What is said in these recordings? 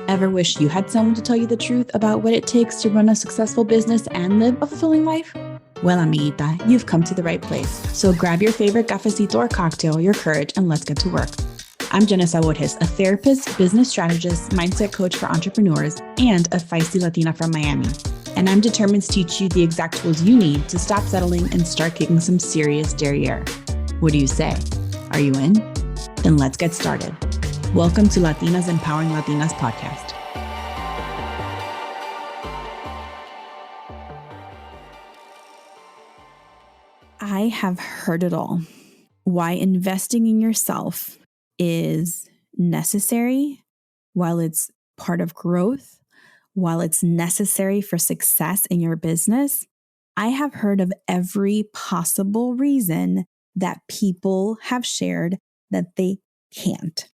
Ever wish you had someone to tell you the truth about what it takes to run a successful business and live a fulfilling life? Well, amiguita, you've come to the right place. So grab your favorite cafecito or cocktail, your courage, and let's get to work. I'm Jenna Saborges, a therapist, business strategist, mindset coach for entrepreneurs, and a feisty Latina from Miami. And I'm determined to teach you the exact tools you need to stop settling and start kicking some serious derriere. What do you say? Are you in? Then let's get started. Welcome to Latinas Empowering Latinas podcast. I have heard it all. Why investing in yourself is necessary, while it's part of growth, while it's necessary for success in your business. I have heard of every possible reason that people have shared that they can't.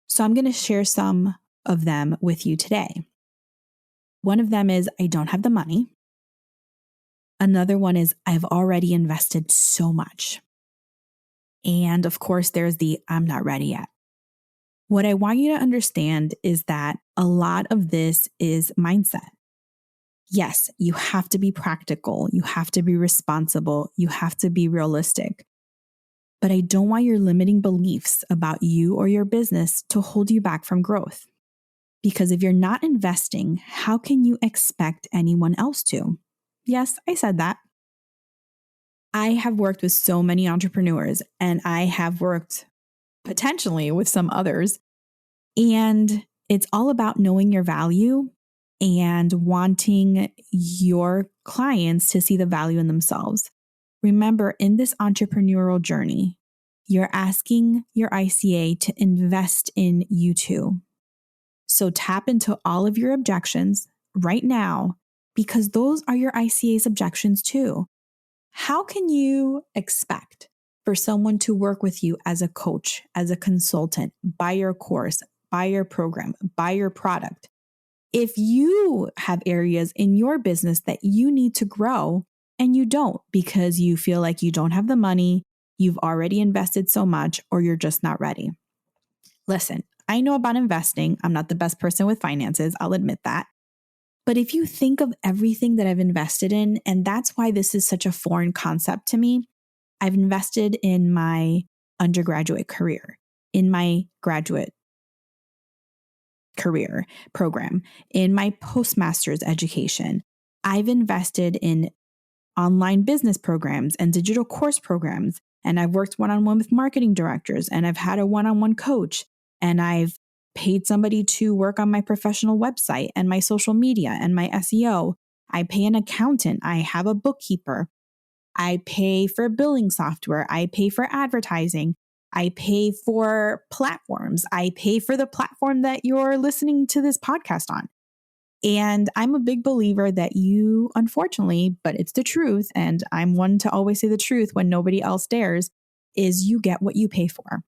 So I'm going to share some of them with you today. One of them is, I don't have the money. Another one is, I've already invested so much. And of course, there's the, I'm not ready yet. What I want you to understand is that a lot of this is mindset. Yes, you have to be practical. You have to be responsible. You have to be realistic. But I don't want your limiting beliefs about you or your business to hold you back from growth. Because if you're not investing, how can you expect anyone else to? Yes, I said that. I have worked with so many entrepreneurs, and I have worked potentially with some others. And it's all about knowing your value and wanting your clients to see the value in themselves. Remember, in this entrepreneurial journey, you're asking your ICA to invest in you too. So tap into all of your objections right now, because those are your ICA's objections too. How can you expect for someone to work with you as a coach, as a consultant, buy your course, buy your program, buy your product, if you have areas in your business that you need to grow and you don't because you feel like you don't have the money, you've already invested so much, or you're just not ready? Listen, I know about investing. I'm not the best person with finances. I'll admit that. But if you think of everything that I've invested in, and that's why this is such a foreign concept to me, I've invested in my undergraduate career, in my graduate career program, in my postmaster's education. I've invested in online business programs and digital course programs, and I've worked one-on-one with marketing directors, and I've had a one-on-one coach, and I've paid somebody to work on my professional website and my social media and my SEO. I pay an accountant. I have a bookkeeper. I pay for billing software. I pay for advertising. I pay for platforms. I pay for the platform that you're listening to this podcast on. And I'm a big believer that you, unfortunately, but it's the truth, and I'm one to always say the truth when nobody else dares, is you get what you pay for.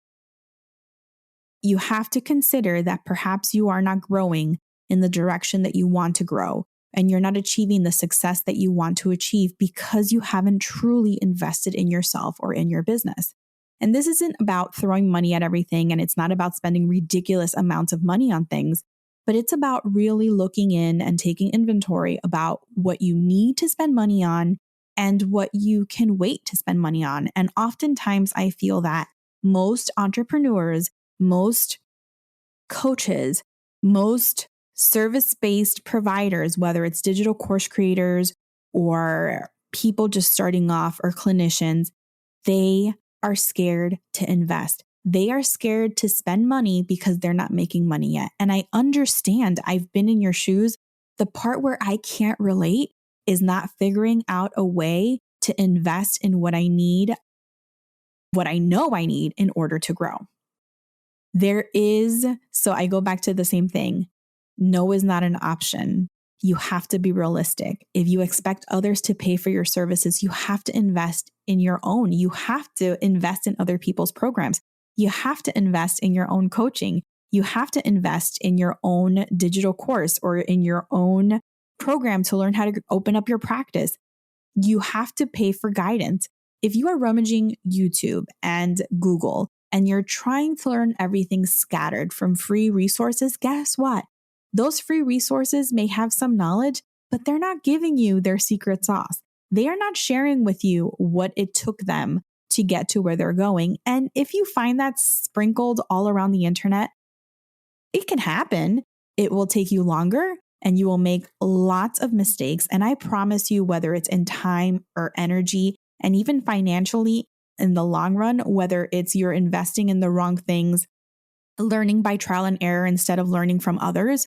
You have to consider that perhaps you are not growing in the direction that you want to grow, and you're not achieving the success that you want to achieve because you haven't truly invested in yourself or in your business. And this isn't about throwing money at everything, and it's not about spending ridiculous amounts of money on things, but it's about really looking in and taking inventory about what you need to spend money on and what you can wait to spend money on. And oftentimes I feel that most entrepreneurs, most coaches, most service-based providers, whether it's digital course creators or people just starting off or clinicians, they are scared to invest. They are scared to spend money because they're not making money yet. And I understand, I've been in your shoes. The part where I can't relate is not figuring out a way to invest in what I need, what I know I need in order to grow. So I go back to the same thing. No is not an option. You have to be realistic. If you expect others to pay for your services, you have to invest in your own. You have to invest in other people's programs. You have to invest in your own coaching. You have to invest in your own digital course or in your own program to learn how to open up your practice. You have to pay for guidance. If you are rummaging YouTube and Google and you're trying to learn everything scattered from free resources, guess what? Those free resources may have some knowledge, but they're not giving you their secret sauce. They are not sharing with you what it took them to get to where they're going. And if you find that sprinkled all around the internet, it can happen. It will take you longer and you will make lots of mistakes. And I promise you, whether it's in time or energy and even financially in the long run, whether it's you're investing in the wrong things, learning by trial and error instead of learning from others,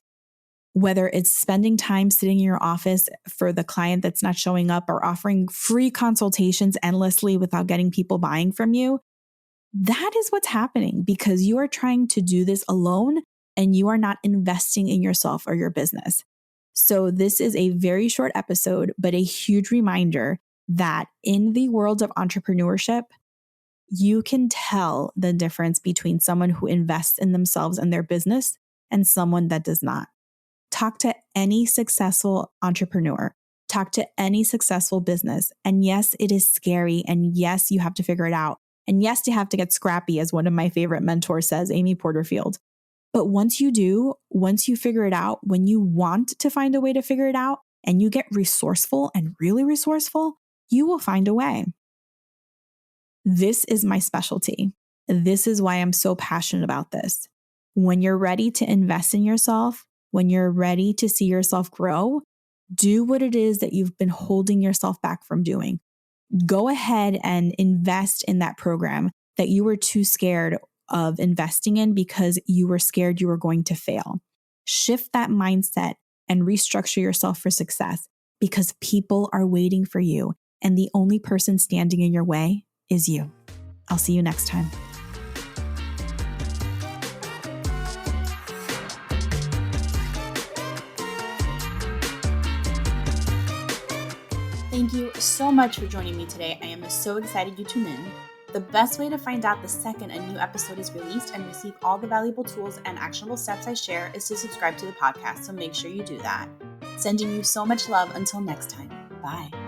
whether it's spending time sitting in your office for the client that's not showing up or offering free consultations endlessly without getting people buying from you, that is what's happening because you are trying to do this alone and you are not investing in yourself or your business. So this is a very short episode, but a huge reminder that in the world of entrepreneurship, you can tell the difference between someone who invests in themselves and their business and someone that does not. Talk to any successful entrepreneur. Talk to any successful business. And yes, it is scary. And yes, you have to figure it out. And yes, you have to get scrappy, as one of my favorite mentors says, Amy Porterfield. But once you do, once you figure it out, when you want to find a way to figure it out and you get resourceful and really resourceful, you will find a way. This is my specialty. This is why I'm so passionate about this. When you're ready to invest in yourself, when you're ready to see yourself grow, do what it is that you've been holding yourself back from doing. Go ahead and invest in that program that you were too scared of investing in because you were scared you were going to fail. Shift that mindset and restructure yourself for success because people are waiting for you and the only person standing in your way is you. I'll see you next time. Thank you so much for joining me today. I am so excited you tuned in. The best way to find out the second a new episode is released and receive all the valuable tools and actionable steps I share is to subscribe to the podcast, so make sure you do that. Sending you so much love until next time. Bye.